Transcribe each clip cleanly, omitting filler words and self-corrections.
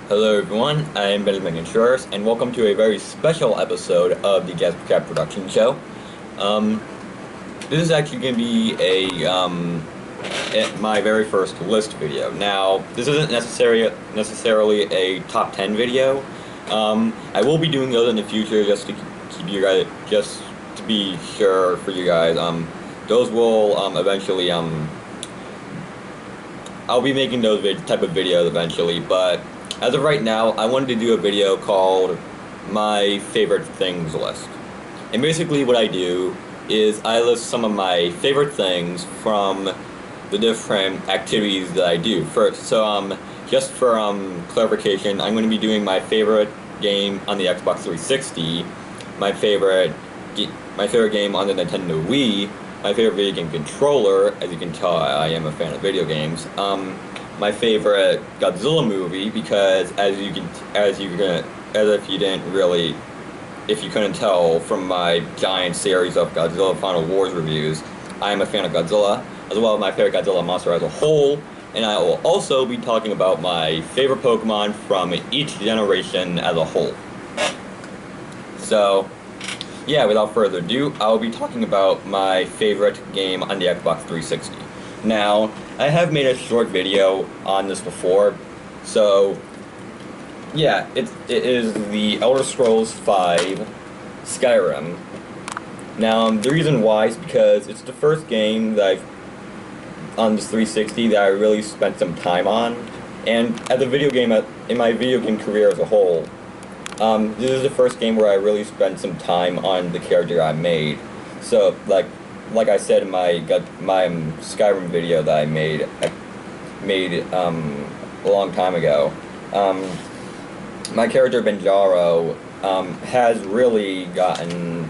Hello everyone, I am Mechagodzilla, and welcome to a very special episode of the GameCube Production Show. This is actually going to be my very first list video. Now, this isn't necessarily a top 10 video. I will be doing those in the future just to keep you guys, just to be sure for you guys. Those will eventually I'll be making those type of videos eventually, but as of right now, I wanted to do a video called My Favorite Things List. And basically what I do is I list some of my favorite things from the different activities that I do. Just for clarification, I'm going to be doing my favorite game on the Xbox 360, my favorite game on the Nintendo Wii, my favorite video game controller. As you can tell, I am a fan of video games. My favorite Godzilla movie, because if you couldn't tell from my giant series of Godzilla Final Wars reviews, I am a fan of Godzilla, as well as my favorite Godzilla monster as a whole. And I will also be talking about my favorite Pokemon from each generation as a whole. So, yeah, without further ado, I will be talking about my favorite game on the Xbox 360. Now, I have made a short video on this before, so yeah, it is the Elder Scrolls V Skyrim. Now, the reason why is because it's the first game that on this 360 that I really spent some time on, and as a video game, in my video game career as a whole, this is the first game where I really spent some time on the character I made. So, like I said in my Skyrim video that I made a long time ago, my character Benjaro has really gotten,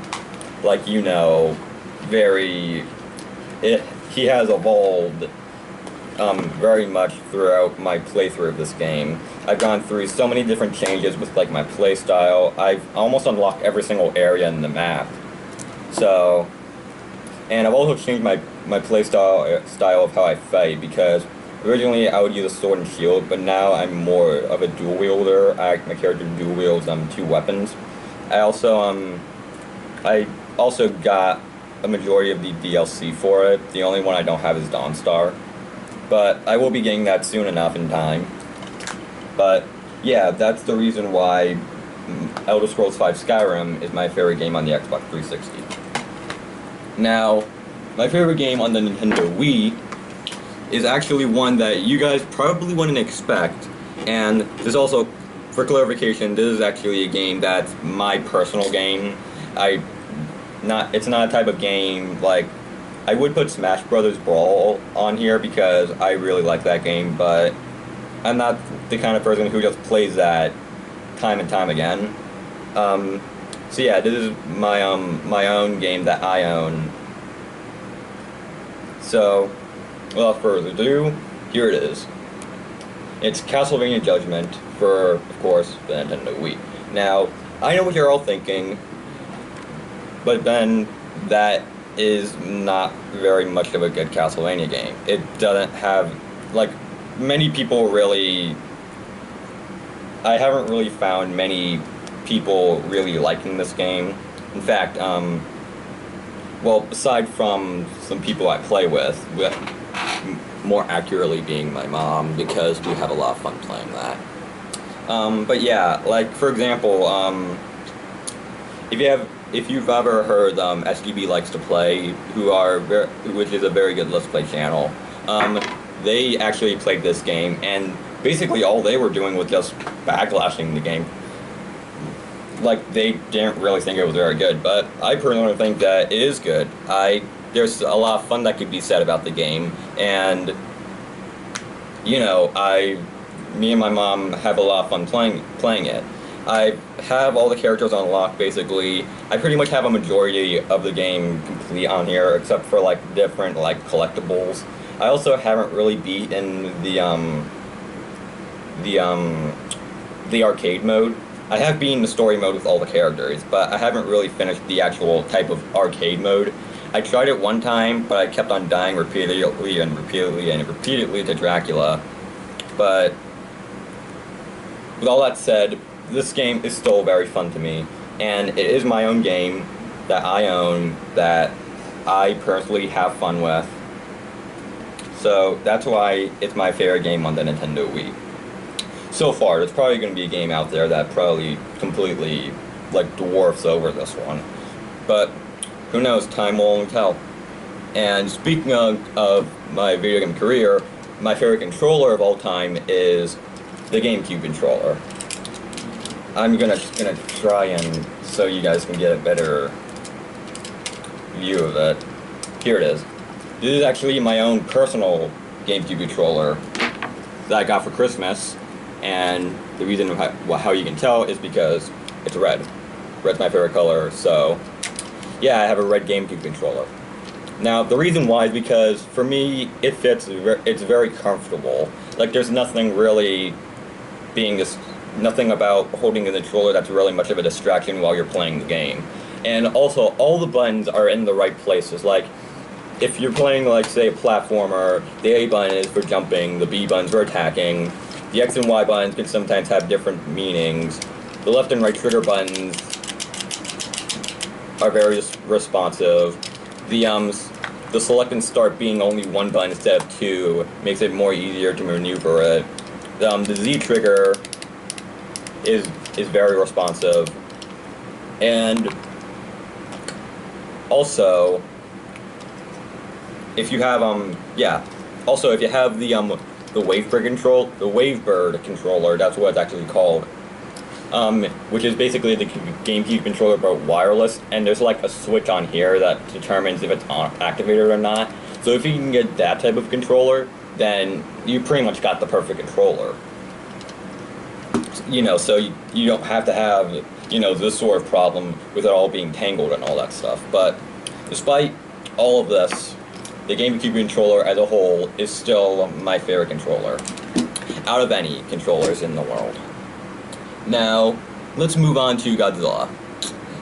he has evolved very much throughout my playthrough of this game. I've gone through so many different changes with my playstyle. I've almost unlocked every single area in the map. So, and I've also changed my style of how I fight, because originally I would use a sword and shield, but now I'm more of a dual wielder. My character dual wields two weapons. I also got a majority of the DLC for it. The only one I don't have is Dawnstar, but I will be getting that soon enough in time. But yeah, that's the reason why Elder Scrolls V Skyrim is my favorite game on the Xbox 360. Now, my favorite game on the Nintendo Wii is actually one that you guys probably wouldn't expect, and this also, for clarification, this is actually a game that's my personal game. It's not a type of game, I would put Smash Brothers Brawl on here because I really like that game, but I'm not the kind of person who just plays that time and time again. So yeah, this is my own game that I own. So, without further ado, here it is. It's Castlevania Judgment for, of course, the Nintendo Wii. Now, I know what you're all thinking, but then that is not very much of a good Castlevania game. It doesn't have, many people really... I haven't really found many people really liking this game. In fact, well, aside from some people I play with more accurately being my mom, because we have a lot of fun playing that. But yeah, for example, if you've ever heard SGB Likes to Play, which is a very good Let's Play channel, they actually played this game, and basically all they were doing was just backlashing the game. They didn't really think it was very good, but I personally think that it is good. There's a lot of fun that could be said about the game, and, you know, me and my mom have a lot of fun playing it. I have all the characters unlocked, basically. I pretty much have a majority of the game complete on here, except for, different, collectibles. I also haven't really beaten the arcade mode. I have beaten the story mode with all the characters, but I haven't really finished the actual type of arcade mode. I tried it one time, but I kept on dying repeatedly and repeatedly to Dracula. But with all that said, this game is still very fun to me, and it is my own game that I own, that I personally have fun with. So that's why it's my favorite game on the Nintendo Wii. So far, there's probably going to be a game out there that probably completely, like, dwarfs over this one. But who knows, time will only tell. And speaking of my video game career, my favorite controller of all time is the GameCube Controller. I'm gonna try and so you guys can get a better view of it. Here it is. This is actually my own personal GameCube controller that I got for Christmas, and the reason how you can tell is because it's red. Red's my favorite color, so yeah, I have a red GameCube controller. Now, the reason why is because, for me, it fits, it's very comfortable. Like, there's nothing really nothing about holding the controller that's really much of a distraction while you're playing the game. And also, all the buttons are in the right places. Like, if you're playing, like, say, a platformer, the A button is for jumping, the B button's for attacking, the X and Y buttons can sometimes have different meanings, the left and right trigger buttons are very responsive. The select and start being only one button instead of two makes it more easier to maneuver it. The Z trigger is very responsive, and also if you have if you have the Wavebird controller, that's what it's actually called. Which is basically the GameCube controller but wireless, and there's like a switch on here that determines if it's activated or not. So if you can get that type of controller, then you pretty much got the perfect controller. You know, so you don't have to have, this sort of problem with it all being tangled and all that stuff. But despite all of this, the GameCube controller as a whole is still my favorite controller out of any controllers in the world. Now, let's move on to Godzilla.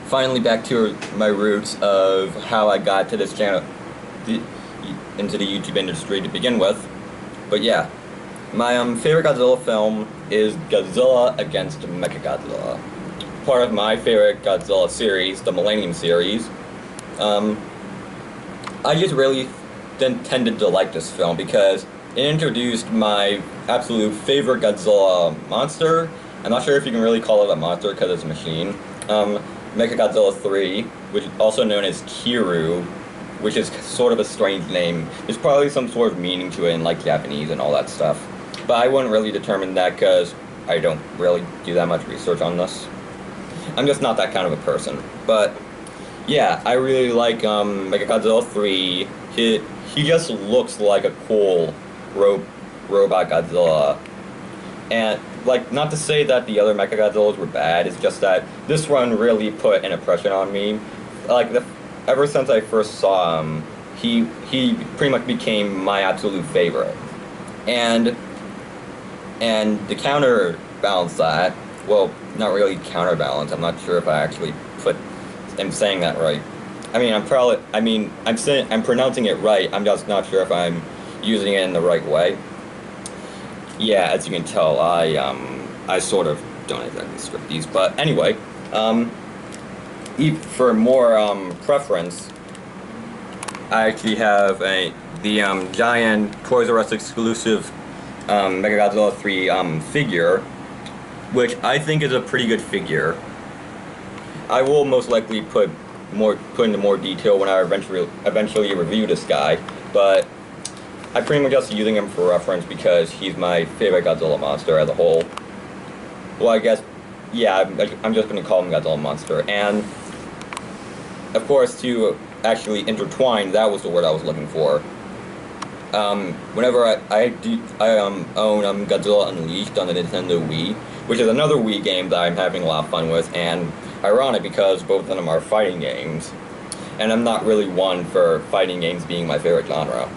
Finally back to my roots of how I got to this channel, into the YouTube industry to begin with. But yeah, my favorite Godzilla film is Godzilla against Mechagodzilla. Part of my favorite Godzilla series, the Millennium series. I just really tended to like this film because it introduced my absolute favorite Godzilla monster. I'm not sure if you can really call it a monster because it's a machine. Mechagodzilla 3, which is also known as Kiru, which is sort of a strange name. There's probably some sort of meaning to it in like Japanese and all that stuff. But I wouldn't really determine that because I don't really do that much research on this. I'm just not that kind of a person. But yeah, I really like Mechagodzilla 3. He just looks like a cool robot Godzilla. And, like, not to say that the other Mechagodzillas were bad, it's just that this one really put an impression on me. Like, ever since I first saw him, he pretty much became my absolute favorite. And to counterbalance that, well, not really counterbalance, I'm not sure if I actually am saying that right. I mean, I'm pronouncing it right, I'm just not sure if I'm using it in the right way. Yeah, as you can tell, I sort of don't exactly script these, but anyway, for more preference, I actually have the giant Toys R Us exclusive Mechagodzilla 3 figure, which I think is a pretty good figure. I will most likely put into more detail when I eventually review this guy, but I'm pretty much just using him for reference because he's my favorite Godzilla monster as a whole. Well, I guess, yeah, I'm just going to call him Godzilla monster. And, of course, to actually intertwine, that was the word I was looking for. Whenever I own Godzilla Unleashed on the Nintendo Wii, which is another Wii game that I'm having a lot of fun with, and ironic because both of them are fighting games. And I'm not really one for fighting games being my favorite genre.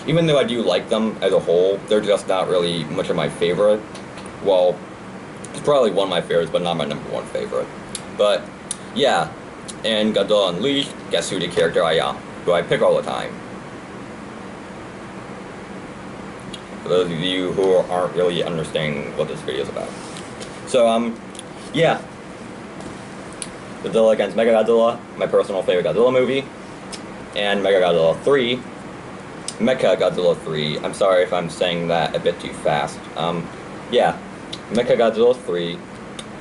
Even though I do like them as a whole, they're just not really much of my favorite. Well, it's probably one of my favorites, but not my number one favorite. But, yeah, in Godzilla Unleashed, guess who the character who I pick all the time. For those of you who aren't really understanding what this video is about. So, yeah. Godzilla against Mechagodzilla, my personal favorite Godzilla movie, and Mechagodzilla 3. Mechagodzilla 3. I'm sorry if I'm saying that a bit too fast. Yeah. Mechagodzilla 3,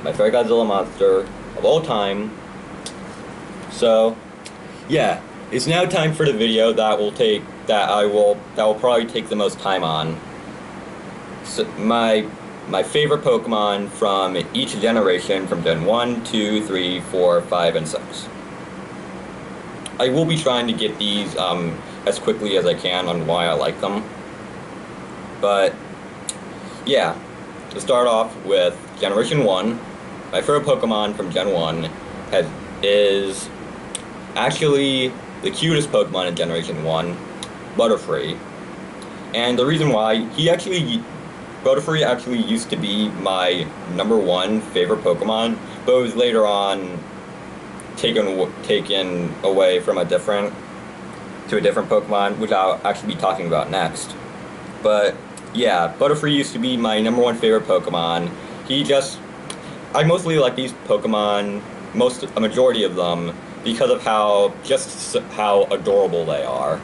my favorite Godzilla monster of all time. So, yeah, it's now time for the video that will probably take the most time on. So my favorite Pokemon from each generation, from Gen 1, 2, 3, 4, 5, and 6. I will be trying to get these as quickly as I can on why I like them. But, yeah, to start off with Generation 1, my favorite Pokemon from Gen 1 is actually the cutest Pokemon in Generation 1, Butterfree. And the reason why, Butterfree actually used to be my #1 favorite Pokemon, but it was later on taken away from a different Pokemon, which I'll actually be talking about next. But yeah, Butterfree used to be my #1 favorite Pokemon. I mostly like these Pokemon, a majority of them, because of how adorable they are.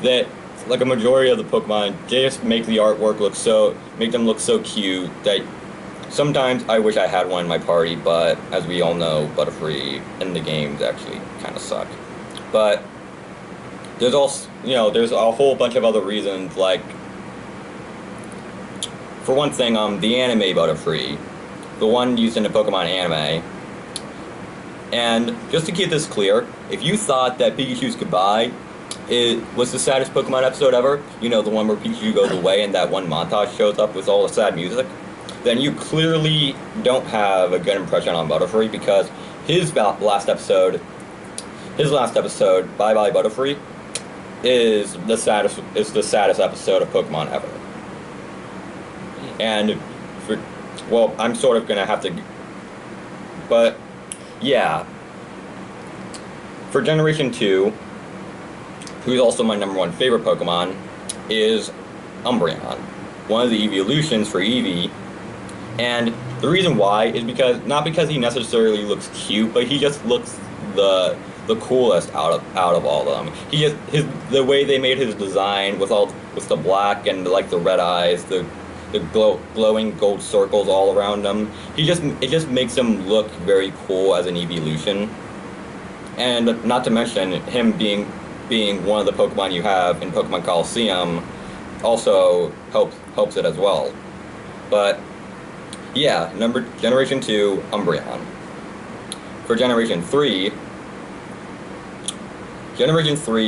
That, like, a majority of the Pokemon, they just make the artwork make them look so cute that sometimes I wish I had one in my party, but as we all know, Butterfree in the games actually kind of suck. But there's also, there's a whole bunch of other reasons, like, for one thing, the anime Butterfree, the one used in the Pokemon anime. And just to keep this clear, if you thought that Pikachu's Goodbye was the saddest Pokemon episode ever, the one where Pikachu goes away and that one montage shows up with all the sad music, then you clearly don't have a good impression on Butterfree, because his last episode, Bye Bye Butterfree, is the saddest episode of Pokemon ever. And I'm sort of gonna have to, but yeah, for Generation 2, who's also my #1 favorite Pokemon, is Umbreon, one of the evolutions for Eevee. And the reason why is not because he necessarily looks cute, but he just looks the coolest out of all of them. The way they made his design with the black and like the red eyes, the glowing gold circles all around him. It just makes him look very cool as an evolution. And not to mention him being one of the Pokemon you have in Pokemon Coliseum also helps it as well. But yeah, Generation 2, Umbreon. For Generation 3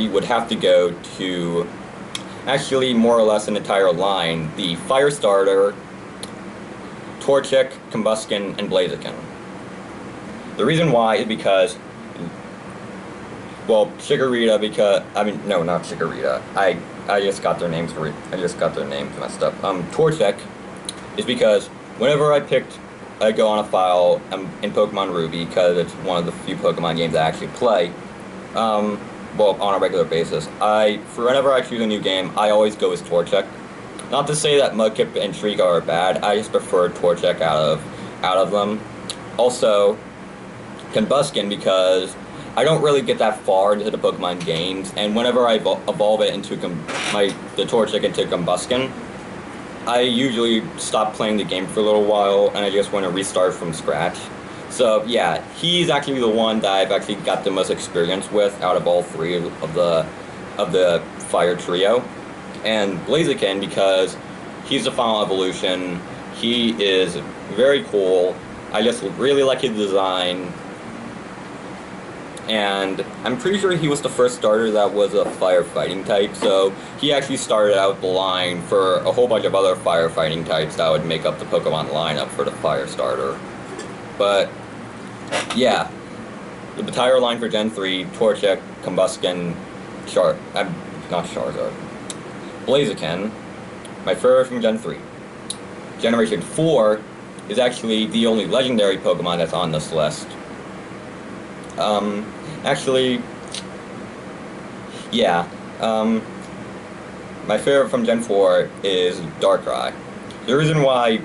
would have to go to, actually more or less an entire line, the Firestarter, Torchic, Combusken, and Blaziken. The reason why is because, well, Chikorita, no, not Chikorita. I just got their names messed up. Torchic is because whenever I go on a file in Pokemon Ruby, because it's one of the few Pokemon games I actually play, well, on a regular basis, whenever I choose a new game, I always go with Torchic. Not to say that Mudkip and Shrika are bad, I just prefer Torchic out of them. Also, Combusken, because I don't really get that far into the Pokemon games, and whenever I evolve it into the Torchic into Combusken, I usually stop playing the game for a little while, and I just want to restart from scratch. So yeah, he's actually the one that I've actually got the most experience with out of all three of the Fire Trio. And Blaziken, because he's the final evolution. He is very cool. I just really like his design. And I'm pretty sure he was the first starter that was a firefighting type, so he actually started out the line for a whole bunch of other firefighting types that would make up the Pokemon lineup for the fire starter. But yeah, the entire line for Gen 3, Torchic, Combusken, not Charizard, Blaziken, my favorite from Gen 3. Generation 4 is actually the only legendary Pokemon that's on this list. Actually, yeah, my favorite from Gen 4 is Darkrai. The reason why